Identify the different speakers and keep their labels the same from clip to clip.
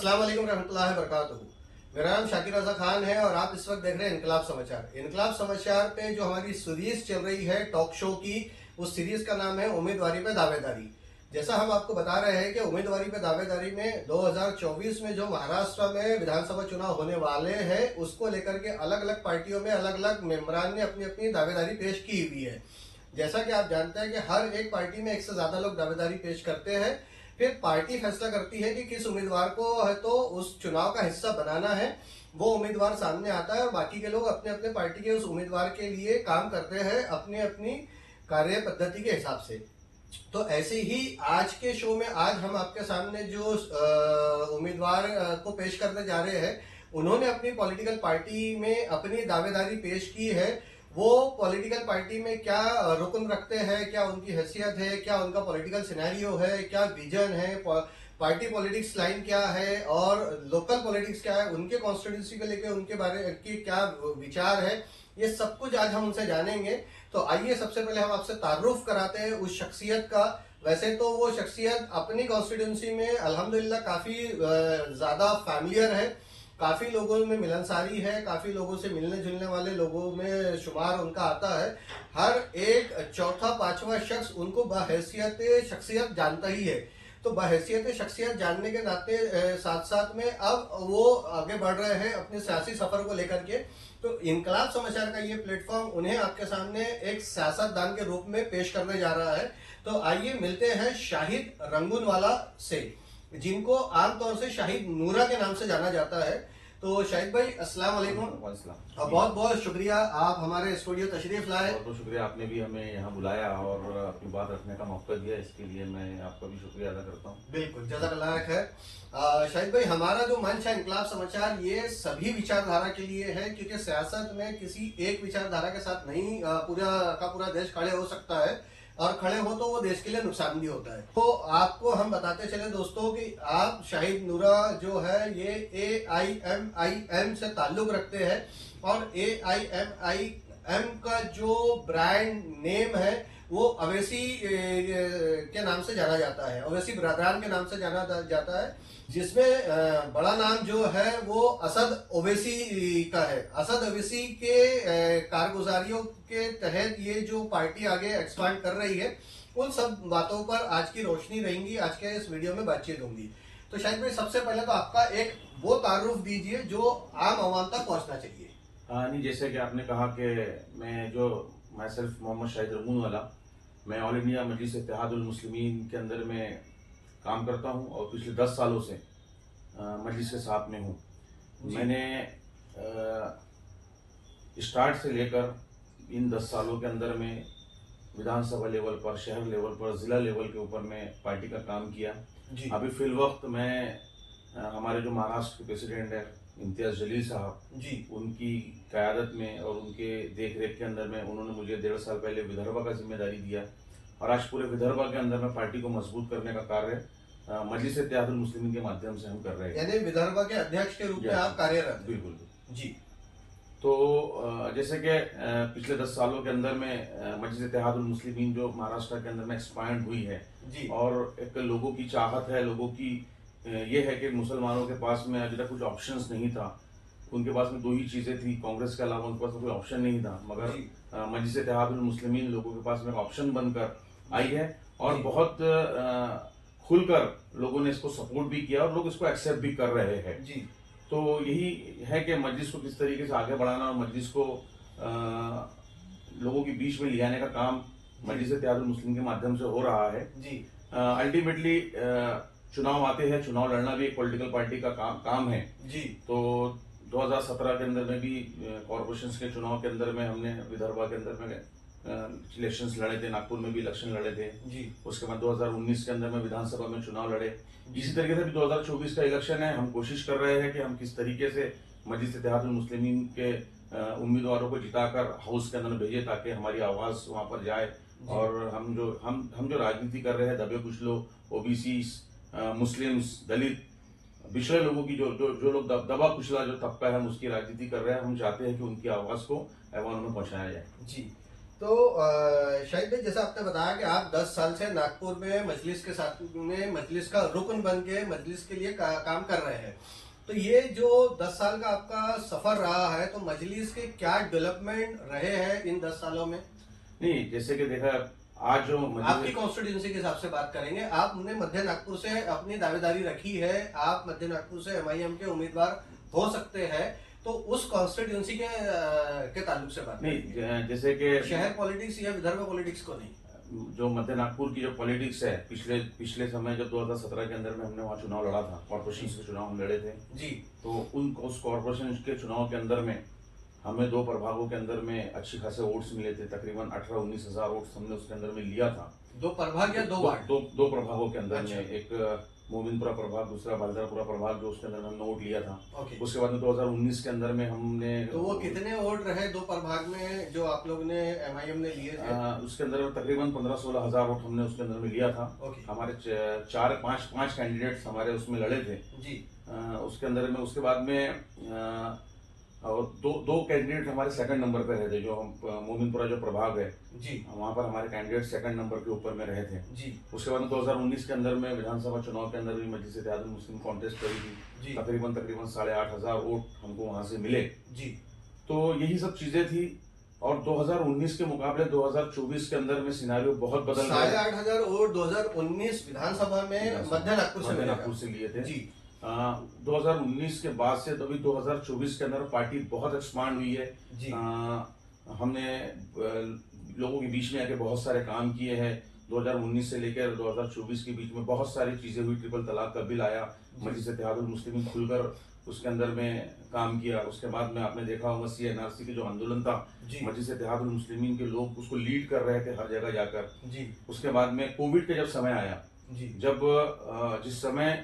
Speaker 1: अस्सलाम वालेकुम रहमतुल्लाहि व बरकातुहू। मेरा नाम शाकिर रजा खान है और आप इस वक्त देख रहे हैं इनकलाब समाचार। इनकलाब समाचार पे जो हमारी सीरीज चल रही है टॉक शो की, उस सीरीज का नाम है उम्मीदवारी पे दावेदारी। जैसा हम आपको बता रहे हैं कि उम्मीदवारी पे दावेदारी में 2024 में जो महाराष्ट्र में विधानसभा चुनाव होने वाले हैं, उसको लेकर के अलग अलग पार्टियों में अलग अलग मेंबरान ने अपनी अपनी दावेदारी पेश की हुई है। जैसा कि आप जानते हैं कि हर एक पार्टी में एक से ज्यादा लोग दावेदारी पेश करते हैं। फिर पार्टी फैसला करती है कि किस उम्मीदवार को है तो उस चुनाव का हिस्सा बनाना है, वो उम्मीदवार सामने आता है और बाकी के लोग अपने अपने पार्टी के उस उम्मीदवार के लिए काम करते हैं अपनी अपनी कार्य पद्धति के हिसाब से। तो ऐसे ही आज के शो में आज हम आपके सामने जो उम्मीदवार को पेश करने जा रहे हैं, उन्होंने अपनी पॉलिटिकल पार्टी में अपनी दावेदारी पेश की है। वो पॉलिटिकल पार्टी में क्या रुकन रखते हैं, क्या उनकी हैसियत है, क्या उनका पॉलिटिकल सिनेरियो है, क्या विजन है, पार्टी पॉलिटिक्स लाइन क्या है और लोकल पॉलिटिक्स क्या है, उनके कॉन्स्टिट्यूंसी को लेकर उनके बारे की क्या विचार है, ये सब कुछ आज हम उनसे जानेंगे। तो आइए सबसे पहले हम आपसे तारुफ कराते हैं उस शख्सियत का। वैसे तो वो शख्सियत अपनी कॉन्स्टिट्यूंसी में अल्हम्दुलिल्लाह काफी ज्यादा फैमिलियर है, काफी लोगों में मिलनसारी है, काफी लोगों से मिलने जुलने वाले लोगों में शुमार उनका आता है। हर एक चौथा पांचवा शख्स उनको बहैसियत शख्सियत जानता ही है। तो बहैसियत शख्सियत जानने के नाते साथ साथ में अब वो आगे बढ़ रहे हैं अपने सियासी सफर को लेकर के। तो इनकलाब समाचार का ये प्लेटफॉर्म उन्हें आपके सामने एक सियासतदान के रूप में पेश करने जा रहा है। तो आइए मिलते हैं शाहिद रंगूनवाला से, जिनको आमतौर से शाहिद नूरा के नाम से जाना जाता है। तो शाहिद भाई अस्सलाम वालेकुम और बहुत बहुत शुक्रिया आप हमारे स्टूडियो तशरीफ लाए।
Speaker 2: बहुत बहुत शुक्रिया, आपने भी हमें यहाँ बुलाया और अपनी बात रखने का मौका दिया, इसके लिए मैं आपका भी शुक्रिया अदा करता हूँ।
Speaker 1: बिल्कुल, जज़ाकल्लाह खैर। शाहिद भाई, हमारा जो मंच है इनकलाब समाचार, ये सभी विचारधारा के लिए है, क्योंकि सियासत में किसी एक विचारधारा के साथ नहीं पूरा का पूरा देश खड़े हो सकता है, और खड़े हो तो वो देश के लिए नुकसान भी होता है। तो आपको हम बताते चले दोस्तों कि आप शाहिद नूरा जो है ये AIMIM से ताल्लुक रखते हैं और AIMIM का जो ब्रांड नेम है वो अवैसी के नाम से जाना जाता है, अवैसी ब्रदरान के नाम से जाना जाता है, जिसमें बड़ा नाम जो है वो असद ओवैसी का है। असद ओवैसी के कारगुजारियों के तहत ये जो पार्टी आगे एक्सपांड कर रही है, उन सब बातों पर आज की रोशनी रहेंगी, आज के इस वीडियो में बातचीत होंगी। तो शायद भाई सबसे पहले तो आपका एक वो तारुफ दीजिए जो आम आवाम तक पहुंचना चाहिए।
Speaker 2: नहीं, जैसे कि आपने कहा कि मैं सिर्फ मोहम्मद शाहिद रंगूनवाला, मैं ऑल इंडिया मजलिस इत्तेहादुल मुस्लिमीन के अंदर में काम करता हूं और पिछले 10 सालों से मजलिस के साथ में हूं। मैंने स्टार्ट से लेकर इन 10 सालों के अंदर में विधानसभा लेवल पर, शहर लेवल पर, जिला लेवल के ऊपर में पार्टी का काम किया। अभी फिल वक्त मैं हमारे जो महाराष्ट्र के प्रेसिडेंट है इम्तियाज जलील साहब जी, उनकी क़यादत में और उनके देख रेख के अंदर में उन्होंने मुझे 1.5 साल पहले विदर्भा का जिम्मेदारी दिया और आज पूरे विदर्भा के अंदर में पार्टी को मजबूत करने का कार्य मजलिस इत्तेहादुल मुस्लिमीन के माध्यम से हम कर रहे हैं।
Speaker 1: यानी विदर्भा के अध्यक्ष के रूप में आप कार्यरत हैं।
Speaker 2: बिल्कुल
Speaker 1: जी।
Speaker 2: तो जैसे कि पिछले 10 सालों के अंदर में मजलिस इत्तेहादुल मुस्लिमीन जो महाराष्ट्र के अंदर में एक्सपांड हुई है जी, और एक लोगों की चाहत है, लोगों की ये है कि मुसलमानों के पास में अभी तक कुछ ऑप्शंस नहीं था, उनके पास में 2 ही चीजें थी, कांग्रेस के अलावा उनके पास कोई ऑप्शन नहीं था, मगर मजलिस इत्तेहादुल मुस्लिमीन लोगों के पास में ऑप्शन बनकर आई है और बहुत खुलकर लोगों ने इसको सपोर्ट भी किया और लोग इसको एक्सेप्ट भी कर रहे हैं जी। तो यही है कि मजलिस को किस तरीके से आगे बढ़ाना और मजलिस को लोगों के बीच में ले आने का काम मजलिस इत्तेहादुल मुस्लिमीन के माध्यम से हो रहा है जी। अल्टीमेटली चुनाव आते हैं, चुनाव लड़ना भी एक पॉलिटिकल पार्टी का काम है जी। तो 2017 के अंदर में भी कॉर्पोरेशन के चुनाव के अंदर में हमने विदर्भा के अंदर में इलेक्शंस लड़े थे, नागपुर में भी इलेक्शन लड़े थे जी। उसके बाद 2019 के अंदर में विधानसभा में चुनाव लड़े। इसी तरीके से भी 2024 का इलेक्शन है। हम कोशिश कर रहे हैं कि हम किस तरीके से मजलिस इत्तेहादुल मुस्लिमीन के उम्मीदवारों को जिताकर हाउस के अंदर भेजे ताकि हमारी आवाज वहां पर जाए और हम जो राजनीति कर रहे हैं, दबे कुछ लोग, ओबीसी, मुस्लिम्स, दलित, पिछड़े लोगों की जो लोग दबा कुचला जो तबका है, हम उसकी राजनीति कर रहे हैं। हम चाहते हैं कि उनकी आवाज को ऐवानों में पहुंचाया जाए
Speaker 1: जी। तो शाहिद भाई, जैसा आपने बताया कि आप 10 साल से नागपुर में मजलिस के साथ में मजलिस का रुकन बन के मजलिस के लिए काम कर रहे हैं, तो ये जो 10 साल का आपका सफर रहा है, तो मजलिस के क्या डेवलपमेंट रहे हैं इन 10 सालों में?
Speaker 2: नहीं, जैसे कि देखा, आज जो
Speaker 1: आपकी कॉन्स्टिट्यूंसी के हिसाब से बात करेंगे, आपने मध्य नागपुर से अपनी दावेदारी रखी है, आप मध्य नागपुर से MIM के उम्मीदवार हो सकते हैं, तो उस कॉन्स्टिट्यूंसी के ताल्लुक से बात
Speaker 2: नहीं, जैसे कि
Speaker 1: शहर पॉलिटिक्स या विदर्भ पॉलिटिक्स को नहीं,
Speaker 2: जो मध्य नागपुर की जो पॉलिटिक्स है, पिछले समय जब 2017 के अंदर में हमने वहाँ चुनाव लड़ा था, कॉर्पोरेशन के चुनाव हम लड़े थे
Speaker 1: जी,
Speaker 2: तो उस कॉर्पोरेशन के चुनाव के अंदर में हमें 2 प्रभागों के अंदर में अच्छी खासे वोट्स मिले थे, तकरीबन 18-19 हजार वोट्स हमने उसके अंदर में लिया था।
Speaker 1: 2 प्रभाग या 2 वार्ड?
Speaker 2: दो प्रभागों के अंदर
Speaker 1: अच्छा।
Speaker 2: में, एक मोमिनपुरा प्रभाग, दूसरा बालदारपुरा प्रभाग, जो उसके अंदर हमने वोट लिया था।
Speaker 1: उसके
Speaker 2: बाद में 2019 के अंदर में हमने,
Speaker 1: तो वो कितने वोट रहे 2 प्रभाग में जो आप लोग ने MIM ने लिए थे?
Speaker 2: उसके अंदर में तकरीबन 15-16 हजार वोट हमने उसके अंदर में लिया था। हमारे 4-5 कैंडिडेट्स हमारे उसमें लड़े थे
Speaker 1: जी।
Speaker 2: उसके अंदर में, उसके बाद में और दो कैंडिडेट हमारे सेकंड नंबर पे रहे थे, जो हम मोमिनपुरा जो प्रभाग है
Speaker 1: जी,
Speaker 2: वहाँ पर हमारे कैंडिडेट सेकंड नंबर के ऊपर में रहे थे
Speaker 1: जी।
Speaker 2: उसके बाद 2019 के अंदर में विधानसभा चुनाव के अंदर भी मजलिस इत्तेहादुल मुस्लिमीन कॉन्टेस्ट करी थी, तकरीबन 8,500 वोट हमको वहां से मिले जी। तो यही सब चीजें थी, और 2019 के मुकाबले 2024 के अंदर में सिनारियो बहुत बदल गया।
Speaker 1: 8,500 वोट 2019 विधानसभा में मध्य नागपुर से लिए थे जी।
Speaker 2: 2019 के बाद से अभी 2024 के अंदर पार्टी बहुत एक्सपांड हुई है जी। हमने लोगों के बीच में आके बहुत सारे काम किए हैं। 2019 से लेकर 2024 के बीच में बहुत सारी चीजें हुई, ट्रिपल तलाक का बिल आया, मजलिस इत्तेहादुल मुस्लिमीन खुलकर उसके अंदर में काम किया। उसके बाद में आपने देखा होगा CNRC के जो आंदोलन था, मजलिस इत्तेहादुल मुस्लिमीन के लोग उसको लीड कर रहे थे हर जगह जाकर जी। उसके बाद में कोविड के जब समय आया जी, जब जिस समय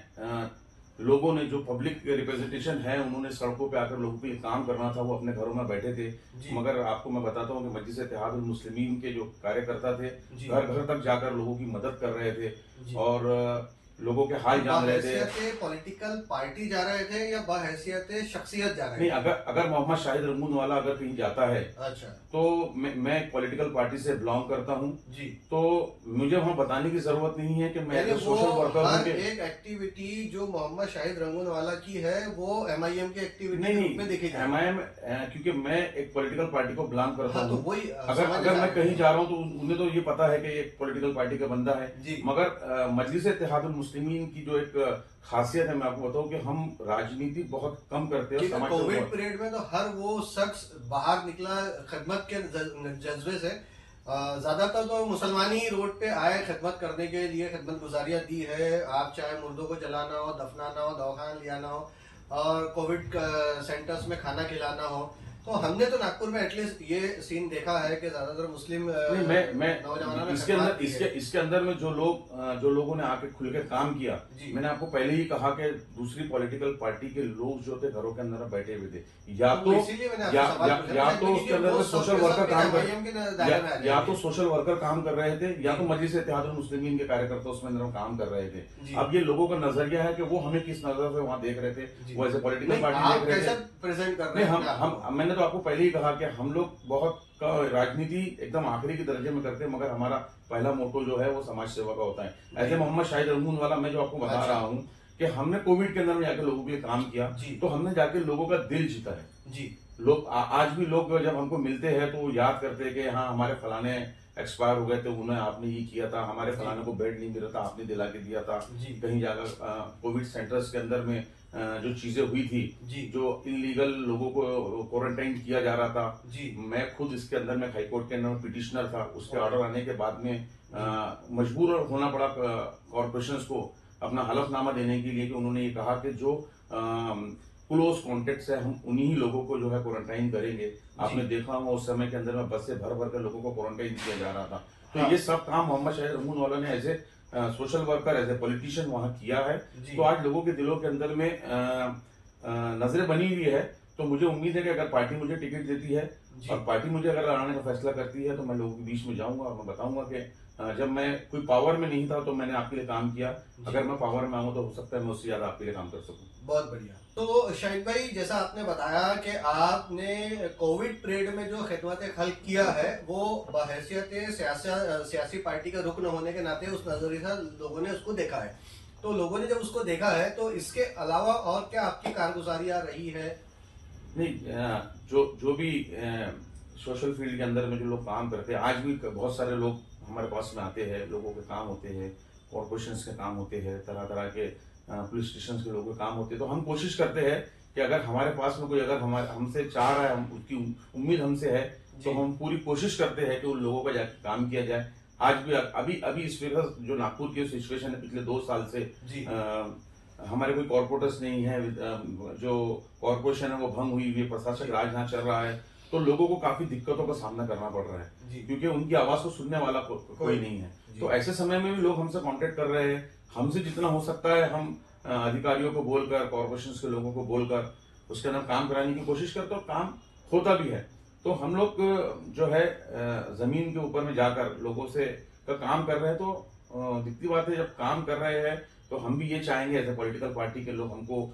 Speaker 2: लोगों ने, जो पब्लिक रिप्रेजेंटेशन है, उन्होंने सड़कों पे आकर लोगों के लिए काम करना था, वो अपने घरों में बैठे थे। मगर आपको मैं बताता हूँ कि मजलिस इत्तेहादुल मुस्लिमीन के जो कार्यकर्ता थे घर घर तक जाकर लोगों की मदद कर रहे थे और लोगों के हाल जान रहे थे।
Speaker 1: पॉलिटिकल पार्टी जा रहे थे या बहैसियत शख्सियत जा रहे थे?
Speaker 2: नहीं, अगर मोहम्मद शाहिद रंगूनवाला अगर कहीं जाता है,
Speaker 1: अच्छा,
Speaker 2: तो मैं पॉलिटिकल पार्टी से बिलोंग करता हूँ जी, तो मुझे वहाँ बताने की जरूरत नहीं है कि मैं सोशल वर्कर हूँ।
Speaker 1: एक एक्टिविटी जो मोहम्मद शाहिद रंगूनवाला की है वो MIM की एक्टिविटी में देखी जाए।
Speaker 2: MIM, क्योंकि मैं एक पॉलिटिकल पार्टी को बिलोंग करता हूँ,
Speaker 1: तो वही
Speaker 2: अगर मैं कहीं जा रहा हूँ तो उन्हें तो ये पता है कि एक पॉलिटिकल पार्टी का बंदा है। मगर मजलिस इत्तेहादुल मुस्लिमीन की जो एक खासियत है, मैं आपको बताऊं कि हम राजनीति बहुत कम करते हैं।
Speaker 1: कोविड पीरियड में तो हर वो शख्स बाहर निकला खिदमत के जज्बे से। ज्यादातर तो मुसलमान ही रोड पे आए खिदमत करने के लिए, खिदमत गुजारियां दी है। आप चाहे मुर्दों को जलाना हो, दफनाना हो, दवाखाना ले आना हो और कोविड सेंटर्स में खाना खिलाना हो, तो हमने तो नागपुर में एटलीस्ट ये सीन देखा है कि ज्यादातर मुस्लिम
Speaker 2: इसके अंदर में जो लोगों ने आके खुल के काम किया, मैंने आपको पहले ही कहा कि दूसरी पॉलिटिकल पार्टी के लोग जो थे घरों के अंदर बैठे हुए थे, या तो उसके अंदर में सोशल वर्कर काम कर, या तो सोशल वर्कर काम कर रहे थे, या तो मजलिस इत्तेहादुल मुस्लिमीन के कार्यकर्ता उसमें अंदर काम कर रहे थे। अब ये लोगों का नजरिया है कि वो हमें किस नजर से वहाँ देख रहे थे, वो ऐसे पॉलिटिकल पार्टी देख रहे थे,
Speaker 1: प्रेजेंट कर रहे
Speaker 2: हैं। मैंने तो आपको पहले ही कहा कि हम लोग बहुत राजनीति एकदम आखिरी के दर्जे में करते हैं, मगर हमारा पहला मोटो जो है वो समाज सेवा का होता है। ऐसे मोहम्मद शाहिद रंगूनवाला, मैं जो आपको बता रहा हूँ कि हमने कोविड के अंदर में जाकर लोगों के लिए काम किया, तो हमने जाके लोगों का दिल जीता है जी। लोग आज भी लोग जब हमको मिलते हैं तो याद करते हैं कि हाँ, हमारे फलाने एक्सपायर हो गए थे, उन्हें आपने ये किया था, हमारे फलाने को बेड नहीं मिला था, आपने दिला के दिया था। कहीं जाकर कोविड सेंटर्स के अंदर में जो चीजें हुई थी, जो इलीगल लोगों को क्वारंटाइन किया जा रहा था, मैं खुद इसके अंदर में हाईकोर्ट के अंदर पिटिशनर था। उसके ऑर्डर आने के बाद में मजबूर होना पड़ा कॉर्पोरेशंस को अपना हलफनामा देने के लिए कि उन्होंने ये कहा कि जो क्लोज कॉन्टेक्ट है हम उन्हीं लोगों को जो है क्वारंटाइन करेंगे। आपने देखा होगा उस समय के अंदर में बस से भर भर कर लोगों को क्वारंटाइन किया जा रहा था। तो ये सब काम मोहम्मद शाहिद रंगूनवाला ने as a social worker, as a politician वहां किया है। तो आज लोगों के दिलों के अंदर में नजरें बनी हुई है। तो मुझे उम्मीद है कि अगर पार्टी मुझे टिकट देती है और पार्टी मुझे अगर लड़ाने का फैसला करती है, तो मैं लोगों के बीच में जाऊंगा और मैं बताऊंगा कि जब मैं कोई पावर में नहीं था तो मैंने आपके लिए काम किया, अगर मैं पावर में आऊँ तो हो सकता है मैं उससे ज्यादा आपके लिए काम कर सकूं।
Speaker 1: बहुत बढ़िया। तो शाहिद भाई, जैसा आपने बताया कि आपने कोविड पीरियड में जो खिदमत खल्क किया है वो बहैसियत सियासी पार्टी का रुकन होने के नाते उस नजरिए से लोगों ने उसको देखा है। तो लोगों ने जब उसको देखा है तो इसके अलावा और क्या आपकी कारगुजारियां रही है?
Speaker 2: नहीं, जो भी सोशल फील्ड के अंदर में जो लोग काम करते हैं, आज भी बहुत सारे लोग हमारे पास में आते हैं, लोगों के काम होते हैं, कॉरपोरेशन के काम होते हैं, तरह तरह के पुलिस स्टेशन के लोगों के काम होते हैं। तो हम कोशिश करते हैं कि अगर हमारे पास में कोई अगर हमसे चाह रहा है, उसकी उम्मीद हमसे है, तो हम पूरी कोशिश करते हैं कि उन लोगों का जाकर काम किया जाए। आज भी अभी इस वक्त जो नागपुर की सिचुएशन है पिछले 2 साल से, हमारे कोई कॉर्पोरेटर्स नहीं है, जो कॉर्पोरेशन है वो भंग हुई है, प्रशासक राज यहाँ चल रहा है, तो लोगों को काफी दिक्कतों का सामना करना पड़ रहा है क्योंकि उनकी आवाज को सुनने वाला कोई नहीं है। तो ऐसे समय में भी लोग हमसे कांटेक्ट कर रहे हैं। हमसे जितना हो सकता है हम अधिकारियों को बोलकर, कॉर्पोरेशन के लोगों को बोलकर उसके अंदर काम कराने की कोशिश करते, और काम होता भी है। तो हम लोग जो है जमीन के ऊपर में जाकर लोगों से का काम कर रहे हैं। तो दिखती बात है, जब काम कर रहे हैं तो हम भी ये चाहेंगे एज ए पॉलिटिकल पार्टी के लोग हमको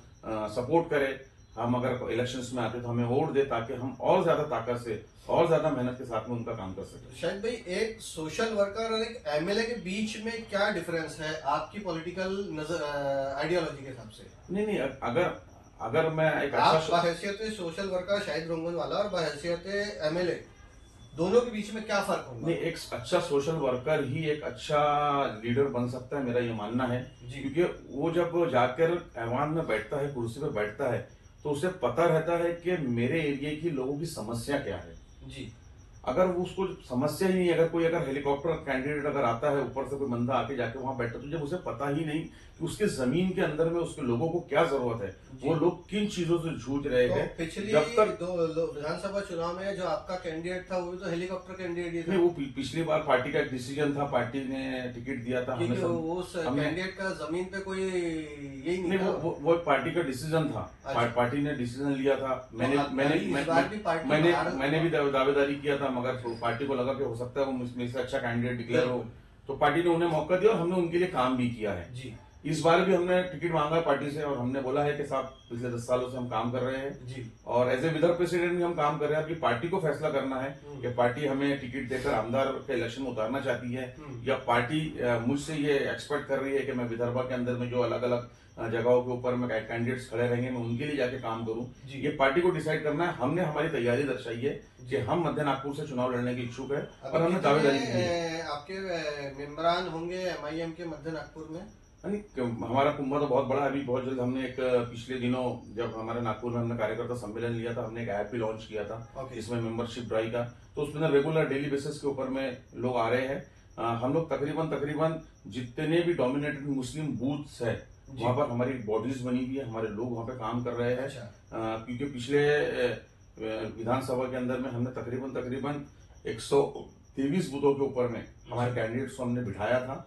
Speaker 2: सपोर्ट करें। हम अगर इलेक्शंस में आते तो हमें वोट दे, ताकि हम और ज्यादा ताकत से और ज्यादा मेहनत के साथ में उनका काम कर सकें।
Speaker 1: शायद भाई, एक सोशल वर्कर और एक एमएलए के बीच में क्या डिफरेंस है आपकी पॉलिटिकल आइडियोलॉजी के हिसाब से?
Speaker 2: नहीं, अगर मैं एक
Speaker 1: बहैसियत सोशल वर्कर शाहिद रोंगनवाला और बहैसियत एमएलए, दोनों के बीच में क्या फर्क होगा?
Speaker 2: नहीं, एक अच्छा सोशल वर्कर ही एक अच्छा लीडर बन सकता है, मेरा ये मानना है। क्योंकि वो जब जाकर ऐवान में बैठता है, कुर्सी पर बैठता है, तो उसे पता रहता है कि मेरे एरिया की लोगों की समस्या क्या है। अगर वो उसको समस्या ही नहीं, अगर हेलीकॉप्टर कैंडिडेट अगर आता है, ऊपर से कोई बंदा आके जाके वहां बैठा, तो जब उसे पता ही नहीं कि उसके जमीन के अंदर में उसके लोगों को क्या जरूरत है, वो लोग किन चीजों से जूझ रहे हैं।
Speaker 1: तो पिछली जब तक विधानसभा चुनाव में जो आपका कैंडिडेट था वो भी तो हेलीकॉप्टर कैंडिडेट ही था।
Speaker 2: नहीं, वो पिछली बार पार्टी का एक डिसीजन था, पार्टी ने टिकट दिया था,
Speaker 1: उस कैंडिडेट का जमीन पे कोई यही नहीं था।
Speaker 2: वो पार्टी का डिसीजन था। पार्टी ने डिसीजन लिया था। मैंने भी दावेदारी किया था, मगर पार्टी को लगा कि हो सकता है वो मुझमें से अच्छा कैंडिडेट डिक्लेयर हो, तो पार्टी ने उन्हें मौका दिया और हमने उनके लिए काम भी किया है। इस बार भी हमने टिकट मांगा पार्टी से और हमने बोला है कि साहब पिछले 10 सालों से हम काम कर रहे हैं और एज ए विदर प्रेसिडेंट भी हम काम कर रहे हैं। अभी पार्टी को फैसला करना है कि पार्टी हमें टिकट देकर आमदार के इलेक्शन में उतारना चाहती है, या पार्टी मुझसे ये एक्सपेक्ट कर रही है कि मैं विदर्भा के अंदर में जो अलग अलग जगहों के ऊपर में कैंडिडेट्स खड़े रहेंगे, मैं उनके लिए जाके काम करूं। ये पार्टी को डिसाइड करना है। हमने हमारी तैयारी दर्शाई है कि हम मध्य नागपुर से चुनाव लड़ने की इच्छुक है और हमने दावेदारी की है।
Speaker 1: आपके मेंबरान होंगे एमआईएम के मध्य नागपुर में?
Speaker 2: हमारा कुंभा तो बहुत बड़ा है। अभी बहुत जल्द हमने एक पिछले दिनों जब हमारे नागपुर में हमने कार्यकर्ता सम्मेलन लिया था, हमने एक ऐप भी लॉन्च किया था इसमें मेंबरशिप ड्राइव का। तो उसमें रेगुलर डेली बेसिस के ऊपर में लोग आ रहे हैं। हम लोग तकरीबन जितने भी डोमिनेटेड मुस्लिम बूथ्स है वहां पर हमारी बॉडीज बनी हुई है, हमारे लोग वहां पे काम कर रहे हैं। क्योंकि पिछले विधानसभा के अंदर में हमने तकरीबन 123 बूथों के ऊपर में हमारे कैंडिडेट्स को हमने बिठाया था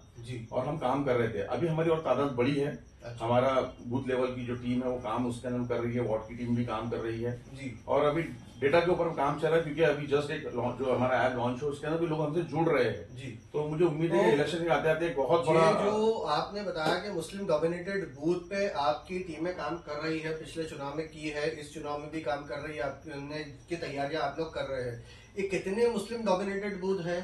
Speaker 2: और हम काम कर रहे थे। अभी हमारी और तादाद बड़ी है। हमारा बूथ लेवल की जो टीम है वो काम उसके अंदर कर रही है, वार्ड की टीम भी काम कर रही है और अभी डेटा के ऊपर काम चल रहा है। क्योंकि अभी जस्ट एक जो हमारा ऐप लॉन्च हो उसके अंदर भी लोग हमसे जुड़ रहे हैं। तो मुझे उम्मीद है इलेक्शन के आते आते एक बहुत बड़ा,
Speaker 1: जो आपने बताया कि मुस्लिम डोमिनेटेड बूथ पे आपकी टीमें काम कर रही है, पिछले चुनाव में की है, इस चुनाव में भी काम कर रही है, आपने की तैयारियां आप लोग कर रहे हैं। ये कितने मुस्लिम डोमिनेटेड बूथ हैं?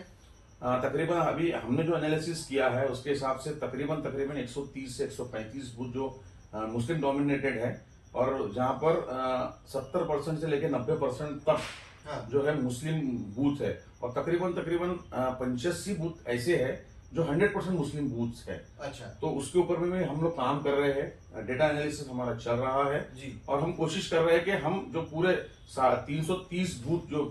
Speaker 2: तकरीबन अभी हमने जो एनालिसिस किया है उसके हिसाब से तकरीबन 130 से 135 बूथ जो मुस्लिम डोमिनेटेड है और जहां पर 70% से लेकर 90% तक जो है मुस्लिम बूथ है और तकरीबन 85 बूथ ऐसे है जो 100% मुस्लिम बूथ्स है। तो उसके ऊपर में हम लोग काम कर रहे हैं। डेटा एनालिसिस हमारा चल रहा है और हम कोशिश कर रहे हैं कि हम जो पूरे 330 बूथ जो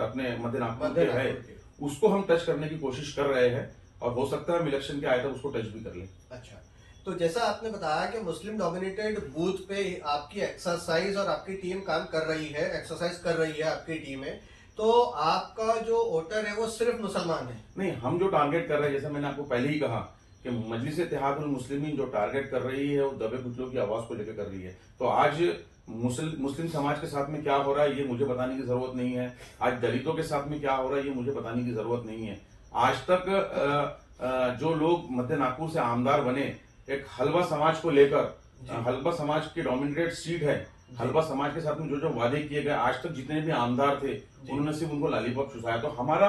Speaker 2: अपने मध्य नागपुर के है उसको हम टच करने की कोशिश कर रहे हैं और हो सकता है हम इलेक्शन के आए तक उसको टच भी कर लें।
Speaker 1: अच्छा, तो जैसा आपने बताया कि मुस्लिम डोमिनेटेड बूथ पे आपकी एक्सरसाइज और आपकी टीम काम कर रही है, एक्सरसाइज कर रही है आपकी टीमें, तो आपका जो वोटर है वो सिर्फ मुसलमान है?
Speaker 2: नहीं, हम जो टारगेट कर रहे हैं, जैसे मैंने आपको पहले ही कहा कि मजलिस इत्तेहादुल मुस्लिमीन जो टारगेट कर रही है वो दबे कुचलों की आवाज को लेकर कर रही है। तो आज मुस्लिम समाज के साथ में क्या हो रहा है ये मुझे बताने की जरूरत नहीं है। आज दलितों के साथ में क्या हो रहा है ये मुझे बताने की जरूरत नहीं है। आज तक जो लोग मध्य नागपुर से आमदार बने, एक हलवा समाज को लेकर हलबा समाज की डोमिनेटेड सीट है। हलबा समाज के साथ में जो जो वादे किए गए, आज तक जितने भी आमदार थे उन्होंने सिर्फ उनको लॉलीपॉप चुसाया। तो हमारा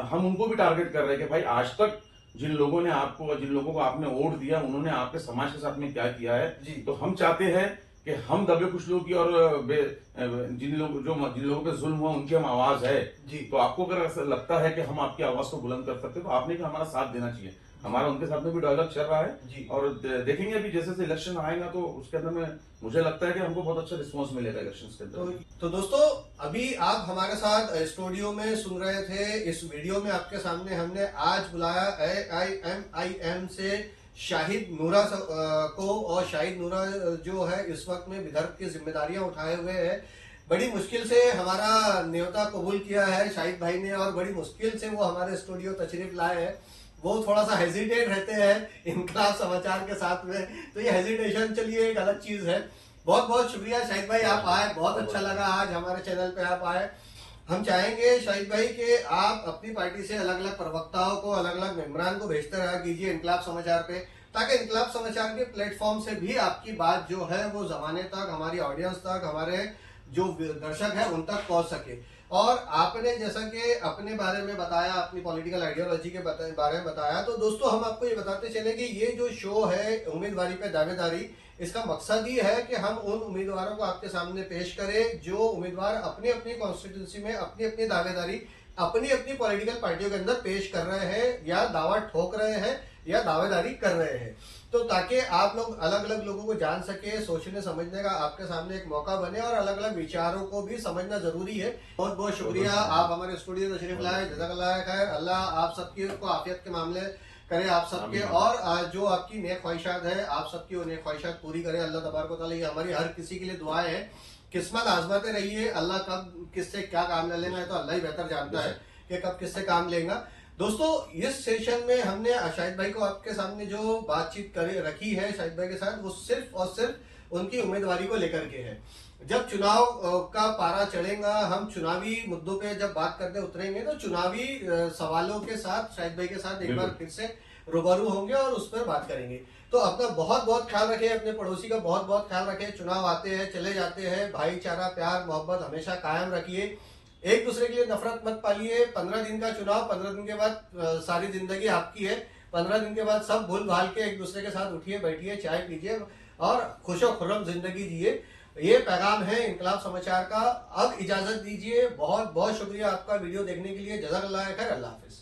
Speaker 2: हम उनको भी टारगेट कर रहे हैं कि भाई आज तक जिन लोगों को आपने वोट दिया, उन्होंने आपके समाज के साथ में क्या किया है। तो हम चाहते हैं कि हम दबे कुछ लोगों की और जिन लोगों पे जुल्म हुआ उनकी हम आवाज है। तो आपको अगर ऐसा लगता है कि हम आपकी आवाज को बुलंद कर सकते हैं तो आपने भी हमारा साथ देना चाहिए। हमारा उनके साथ में भी डायलॉग चल रहा है और देखेंगे अभी जैसे जैसे इलेक्शन आएगा तो उसके अंदर में मुझे लगता है कि हमको बहुत अच्छा रिस्पांस मिलेगा इलेक्शन के अंदर।
Speaker 1: तो दोस्तों, अभी आप हमारे साथ स्टूडियो में सुन रहे थे। इस वीडियो में आपके सामने हमने आज बुलाया AIMIM से शाहिद नूरा को, और शाहिद नूरा जो है इस वक्त में विदर्भ की जिम्मेदारियां उठाए हुए है। बड़ी मुश्किल से हमारा न्योता कबूल किया है शाहिद भाई ने, और बड़ी मुश्किल से वो हमारे स्टूडियो तशरीफ लाए हैं। वो थोड़ा सा हेजिटेट रहते हैं इनकलाब समाचार के साथ में, तो ये हेजिटेशन चलिए एक अलग चीज है। बहुत बहुत शुक्रिया शाहिद भाई, आप आए, बहुत अच्छा लगा आज हमारे चैनल पे आप आए। हम चाहेंगे शाहिद भाई कि आप अपनी पार्टी से अलग अलग प्रवक्ताओं को, अलग अलग मेंबरान को भेजते रहा कीजिए इनकलाब समाचार पे, ताकि इनकलाब समाचार के प्लेटफॉर्म से भी आपकी बात जो है वो जमाने तक, हमारी ऑडियंस तक, हमारे जो दर्शक है उन तक पहुंच सके। और आपने जैसा कि अपने बारे में बताया, अपनी पॉलिटिकल आइडियोलॉजी के बारे में बताया, तो दोस्तों हम आपको ये बताते चले कि ये जो शो है उम्मीदवारी पे दावेदारी, इसका मकसद ही है कि हम उन उम्मीदवारों को आपके सामने पेश करें जो उम्मीदवार अपनी अपनी कॉन्स्टिट्यूंसी में अपनी अपनी दावेदारी अपनी अपनी पॉलिटिकल पार्टियों के अंदर पेश कर रहे हैं, या दावा ठोक रहे हैं, या दावेदारी कर रहे हैं। तो ताकि आप लोग अलग अलग लोगों को जान सके, सोचने समझने का आपके सामने एक मौका बने, और अलग अलग विचारों को भी समझना जरूरी है। बहुत बहुत शुक्रिया, आप हमारे स्टूडियो तशरीफ लाए, जज़ाकल्लाह खैर। अल्लाह आप सबकी को आफियत के मामले करे आप सबके, और जो आपकी नेक ख्वाहिशात है आप सबकी वो नेक ख्वाहिशात पूरी करे अल्लाह तबारक व तआला। ये हमारी हर किसी के लिए दुआएं है। किस्मत आजमाते रहिए, अल्लाह कब किससे क्या काम ले लेना है तो अल्लाह ही बेहतर जानता है कि कब किससे काम लेगा। दोस्तों, इस सेशन में हमने शाहिद भाई को आपके सामने जो बातचीत रखी है शाहिद भाई के साथ, वो सिर्फ और सिर्फ उनकी उम्मीदवारी को लेकर के है। जब चुनाव का पारा चढ़ेगा, हम चुनावी मुद्दों पे जब बात करते उतरेंगे तो चुनावी सवालों के साथ शाहिद भाई के साथ एक बार फिर से रूबरू होंगे और उस पर बात करेंगे। तो अपना बहुत बहुत ख्याल रखें, अपने पड़ोसी का बहुत बहुत ख्याल रखें। चुनाव आते हैं चले जाते हैं, भाईचारा, प्यार, मोहब्बत हमेशा कायम रखिए। एक दूसरे के लिए नफरत मत पालिए। 15 दिन का चुनाव, 15 दिन के बाद सारी जिंदगी आपकी है। 15 दिन के बाद सब भूल भाल के एक दूसरे के साथ उठिए, बैठिए, चाय पीजिए और खुशो खुर्रम जिंदगी जिए। ये पैगाम है इनकलाब समाचार का। अब इजाजत दीजिए। बहुत बहुत शुक्रिया आपका वीडियो देखने के लिए। जज़ाकल्लाह खैर। अल्लाह हाफिज।